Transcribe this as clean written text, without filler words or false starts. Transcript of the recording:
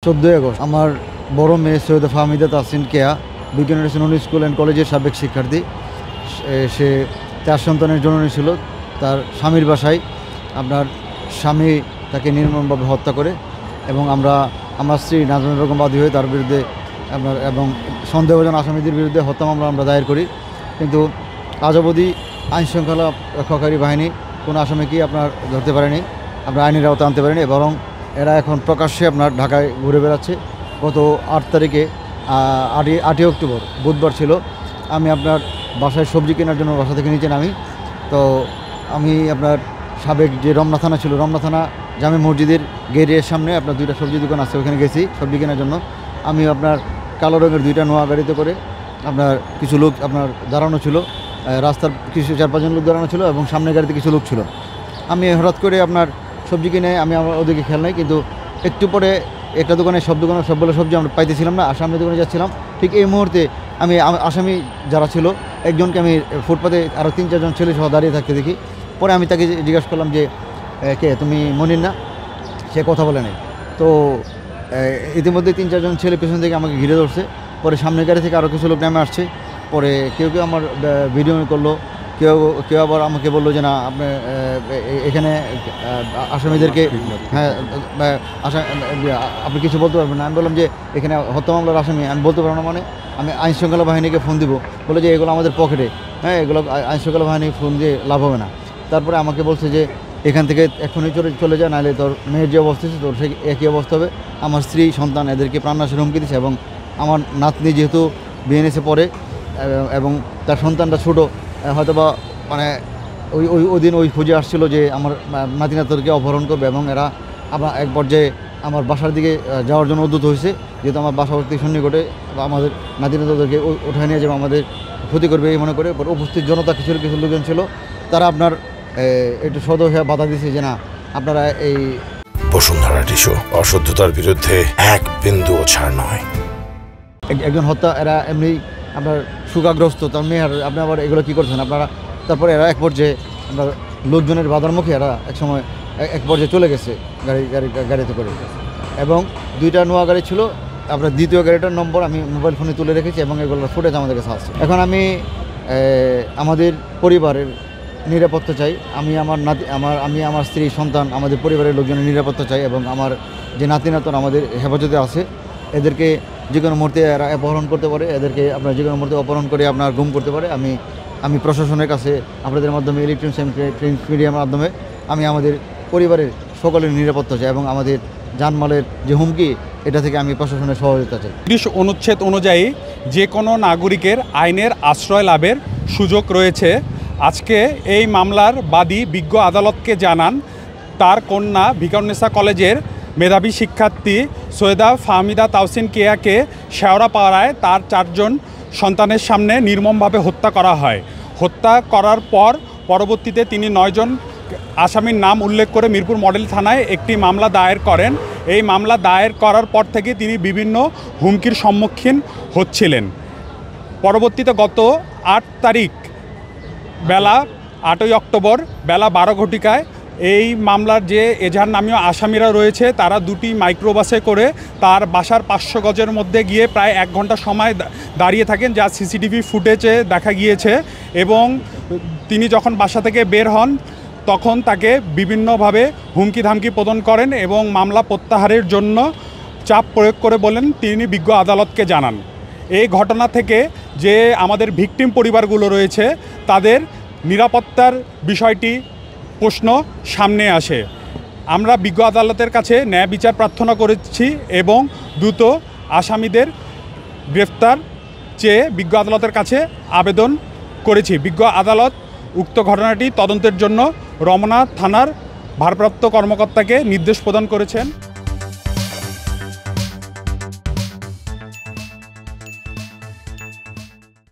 14 August আমার বড় মেয়ে সৈয়দা ফাহমিদা তাহসিন কেয়া বিজ্ঞানের স্কুল অ্যান্ড কলেজের সাবেক শিক্ষার্থী। সে 4 সন্তানের জননী ছিল। তার স্বামীর বাসায় আপনার স্বামী তাকে নির্মমভাবে হত্যা করে এবং আমার স্ত্রী নাজমা বেগম বাদী হয়ে তার বিরুদ্ধে এবং সন্দেহভাজন আসামিদের বিরুদ্ধে হত্যা মামলা আমরা দায়ের করি। কিন্তু আজ অবধি আইনশৃঙ্খলা রক্ষাকারী বাহিনী কোনো আসামিকেই ধরতে পারেনি, আইনের আওতায় আনতে পারেনি। বরং এরা এখন প্রকাশ্যে ঢাকায় ঘুরে বেড়াচ্ছে। গত 8 তারিখে 8ই অক্টোবর বুধবার ছিল, আমি বাসায় সবজি কেনার জন্য বাসা থেকে নিচে নামি। তো আমি সাবেক যে রমনা থানা ছিল, রমনা থানা জামে মসজিদের গেটের সামনে 2টা সবজি দোকান আছে, ওখানে গেছি সবজি কেনার জন্য। আমি কালো রঙের 2টা নোয়া গাড়িতে করে কিছু লোক দাঁড়ানো ছিল, রাস্তার কিছু 4-5 জন লোক দাঁড়ানো ছিল এবং সামনের গাড়িতে কিছু লোক ছিল। আমি হঠাৎ করে সবজি কিনে আমি ওদিকে খেয়াল নাই, কিন্তু একটু পরে একটা দোকানে সবগুলো সবজি আমরা পাইতেছিলাম না, সামনের দোকানে যাচ্ছিলাম। ঠিক এই মুহূর্তে আমি আসামি যারা ছিল একজনকে আমি ফুটপাতে আরও 3-4 জন ছেলে সহ দাঁড়িয়ে থাকতে দেখি। পরে আমি তাকে জিজ্ঞাসা করলাম যে কে তুমি, মনির না? সে কথা বলে নাই। তো ইতিমধ্যে 3-4 জন ছেলে পেছন থেকে আমাকে ঘিরে ধরছে। পরে সামনের গাড়ি থেকে আরও কিছু লোক নেমে আসছে। পরে কেউ আমার ভিডিও করলো, কেউ আবার আমাকে বললো যে না আপনি এখানে আসামিদেরকে আপনি কিছু বলতে পারবেন না। আমি বললাম যে এখানে হত্যা মামলার আসামি আমি বলতে পারবো না, মানে আমি আইনশৃঙ্খলা বাহিনীকে ফোন দিব। বলে যে এগুলো আমাদের পকেটে, এগুলো আইনশৃঙ্খলা বাহিনী ফোন দিয়ে লাভ হবে না। তারপরে আমাকে বলছে যে এখান থেকে এখনই চলে যায়, নাহলে তোর মেয়ের যে অবস্থা ছিল তোর সে একই অবস্থা হবে। আমার স্ত্রী সন্তান এদেরকে প্রাণনাশের হুমকি দিচ্ছে এবং আমার নাতনি যেহেতু বিএনএসে পড়ে এবং তার সন্তানটা ছোটো, হয়তোবা ওই দিন খুঁজে আসছিল যে আমার নাতিনাতদেরকে অপহরণ করবে এবং এরা এক পর্যায়ে আমার বাসার দিকে যাওয়ার জন্য উদ্যত হয়েছে। যেহেতু আমার বাসাবর্তী সন্নিকটে আমাদের নাতিনাতদেরকে উঠায় নিয়ে যাবে, আমাদের ক্ষতি করবে এই মনে করে। উপস্থিত জনতা কিছু লোকজন ছিল, তারা একটু সদয় হয়ে বাধা দিয়েছে যে না আপনারা এই বসুন্ধরা টিস্যু অশুদ্ধতার বিরুদ্ধে এক বিন্দুও ছাড় নয়। একজন হত্যা, এরা এমনি শোকাগ্রস্ত, তার মেয়ে আপনি আবার এগুলো কী করছেন আপনারা? তারপরে এরা এক পর্যায়ে লোকজনের বাধার মুখে এরা এক পর্যায়ে চলে গেছে গাড়িতে করে। এবং 2টা নোয়া গাড়ি ছিল, দ্বিতীয় গাড়িটার নম্বর আমি মোবাইল ফোনে তুলে রেখেছি এবং এগুলোর ফুটেজ আমাদের কাছে আছে। এখন আমি আমাদের পরিবারের নিরাপত্তা চাই। আমি আমার স্ত্রী সন্তান আমাদের পরিবারের লোকজনের নিরাপত্তা চাই এবং আমার যে নাতিনাতন আমাদের হেফাজতে আছে, এদেরকে যে কোনো মুহূর্তে এরা অপহরণ করতে পারে, এদেরকে যে কোনো মুহূর্তে অপহরণ করে গুম করতে পারে। আমি প্রশাসনের কাছে আপনাদের মাধ্যমে ইলেকট্রনিক্স প্রিন্ট মিডিয়ার মাধ্যমে আমি আমাদের পরিবারের সকলের নিরাপত্তা চাই এবং আমাদের জানমালের যে হুমকি, এটা থেকে আমি প্রশাসনের সহযোগিতা চাই। 30 অনুচ্ছেদ অনুযায়ী যে কোনো নাগরিকের আইনের আশ্রয় লাভের সুযোগ রয়েছে। আজকে এই মামলার বাদী বিজ্ঞ আদালতকে জানান তার কন্যা ভিকারুন্নেসা কলেজের মেধাবী শিক্ষার্থী সৈয়দা ফাহমিদা তাহসিন কেয়াকে শেওড়াপাড়ায় তার 4 জন সন্তানের সামনে নির্মমভাবে হত্যা করা হয়। হত্যা করার পরবর্তীতে তিনি 9 জন আসামির নাম উল্লেখ করে মিরপুর মডেল থানায় একটি মামলা দায়ের করেন। এই মামলা দায়ের করার পর থেকে তিনি বিভিন্ন হুমকির সম্মুখীন হচ্ছিলেন। পরবর্তীতে গত 8 তারিখ বেলা 8ই অক্টোবর বেলা 12 ঘটিকায় এই মামলার যে এজাহার নামীয় আসামিরা রয়েছে তারা 2টি মাইক্রোবাসে করে তার বাসার 500 গজের মধ্যে গিয়ে প্রায় 1 ঘন্টা সময় দাঁড়িয়ে থাকেন, যা সিসিটিভি ফুটেজে দেখা গিয়েছে। এবং তিনি যখন বাসা থেকে বের হন তখন তাকে বিভিন্নভাবে হুমকি ধামকি প্রদান করেন এবং মামলা প্রত্যাহারের জন্য চাপ প্রয়োগ করে বলেন তিনি বিজ্ঞ আদালতকে জানান। এই ঘটনা থেকে যে আমাদের ভিকটিম পরিবারগুলো রয়েছে তাদের নিরাপত্তার বিষয়টি প্রশ্ন সামনে আসে। আমরা বিজ্ঞ আদালতের কাছে ন্যায় বিচার প্রার্থনা করেছি এবং দ্রুত আসামিদের গ্রেফতার চেয়ে বিজ্ঞ আদালতের কাছে আবেদন করেছি। বিজ্ঞ আদালত উক্ত ঘটনাটি তদন্তের জন্য রমনা থানার ভারপ্রাপ্ত কর্মকর্তাকে নির্দেশ প্রদান করেছেন।